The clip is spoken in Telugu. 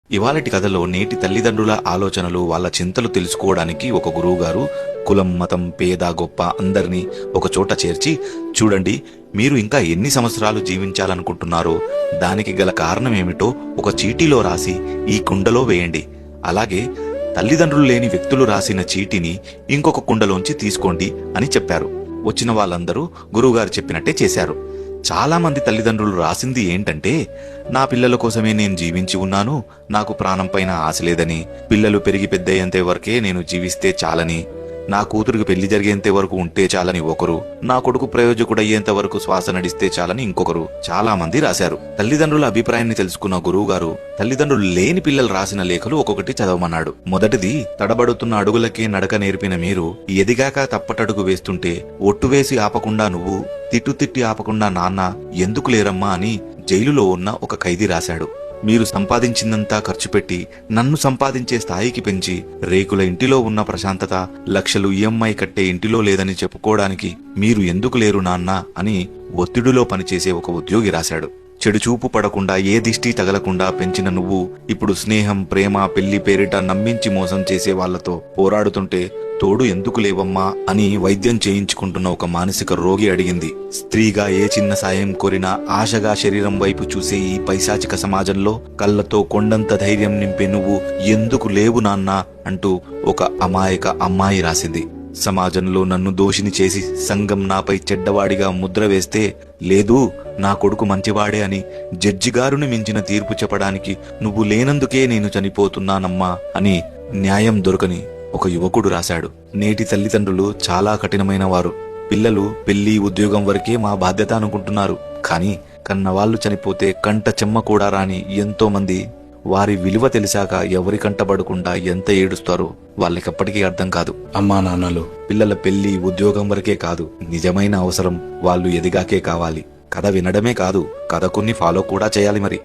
ఇవాళటి కథలో నేటి తల్లిదండ్రుల ఆలోచనలు, వాళ్ళ చింతలు తెలుసుకోవడానికి ఒక గురువుగారు కులం, మతం, పేద, గొప్ప అందరినీ ఒక చోట చేర్చి, చూడండి, మీరు ఇంకా ఎన్ని సంవత్సరాలు జీవించాలనుకుంటున్నారో దానికి గల కారణమేమిటో ఒక చీటీలో రాసి ఈ కుండలో వేయండి. అలాగే తల్లిదండ్రులు లేని వ్యక్తులు రాసిన చీటిని ఇంకొక కుండలోంచి తీసుకోండి అని చెప్పారు. వచ్చిన వాళ్ళందరూ గురువుగారు చెప్పినట్టే చేశారు. చాలా మంది తల్లిదండ్రులు రాసింది ఏంటంటే, నా పిల్లల కోసమే నేను జీవించి ఉన్నాను, నాకు ప్రాణం పైన ఆశ లేదని, పిల్లలు పెరిగి పెద్దయ్యేంత వరకే నేను జీవిస్తే చాలని, నా కూతురికి పెళ్లి జరిగేంత వరకు ఉంటే చాలని ఒకరు, నా కొడుకు ప్రయోజకుడయ్యేంత వరకు శ్వాస నడిస్తే చాలని ఇంకొకరు చాలా మంది రాశారు. తల్లిదండ్రుల అభిప్రాయాన్ని తెలుసుకున్న గురువుగారు తల్లిదండ్రులు లేని పిల్లలు రాసిన లేఖలు ఒక్కొక్కటి చదవమన్నాడు. మొదటిది, తడబడుతున్న అడుగులకే నడక నేర్పిన మీరు ఎదిగాక తప్పటడుగు వేస్తుంటే ఒట్టు వేసి ఆపకుండా నువ్వు, తిట్టి ఆపకుండా నాన్న ఎందుకు లేరమ్మా అని జైలులో ఉన్న ఒక ఖైదీ రాశాడు. మీరు సంపాదించిందంతా ఖర్చు పెట్టి నన్ను సంపాదించే స్థాయికి పెంచి రేకుల ఇంటిలో ఉన్న ప్రశాంతత లక్షలు ఈఎంఐ కట్టే ఇంటిలో లేదని చెప్పుకోవడానికి మీరు ఎందుకు లేరు నాన్న అని ఒత్తిడిలో పనిచేసే ఒక ఉద్యోగి రాశాడు. చెడు చూపు పడకుండా, ఏ దిష్టి తగలకుండా పెంచిన నువ్వు ఇప్పుడు స్నేహం, ప్రేమ, పెళ్లి పేరిట నమ్మించి మోసం చేసే వాళ్లతో పోరాడుతుంటే తోడు ఎందుకు లేవమ్మా అని వైద్యం చేయించుకుంటున్న ఒక మానసిక రోగి అడిగింది. స్త్రీగా ఏ చిన్న సాయం కోరినా ఆశగా శరీరం వైపు చూసే ఈ పైశాచిక సమాజంలో కళ్ళతో కొండంత ధైర్యం నింపే నువ్వు ఎందుకు లేవు నాన్నా అంటూ ఒక అమాయక అమ్మాయి రాసింది. సమాజంలో నన్ను దోషిని చేసి సంఘం నాపై చెడ్డవాడిగా ముద్ర వేస్తే, లేదు నా కొడుకు మంచివాడే అని జడ్జిగారుని మించిన తీర్పు చెప్పడానికి నువ్వు లేనందుకే నేను చనిపోతున్నానమ్మా అని న్యాయం దొరకని ఒక యువకుడు రాశాడు. నేటి తల్లిదండ్రులు చాలా కఠినమైన వారు. పిల్లలు పెళ్లి, ఉద్యోగం వరకే మా బాధ్యత అనుకుంటున్నారు. కానీ కన్నవాళ్లు చనిపోతే కంట చెమ్మ కూడా రాని ఎంతో మంది వారి విలువ తెలిసాక ఎవరి కంటబడకుండా ఎంత ఏడుస్తారో వాళ్ళకెప్పటికీ అర్థం కాదు. అమ్మా నాన్నలు పిల్లల పెళ్లి, ఉద్యోగం వరకే కాదు, నిజమైన అవసరం వాళ్ళు ఎదిగాకే కావాలి. కథ వినడమే కాదు, కథ కొన్ని ఫాలో కూడా చేయాలి మరి.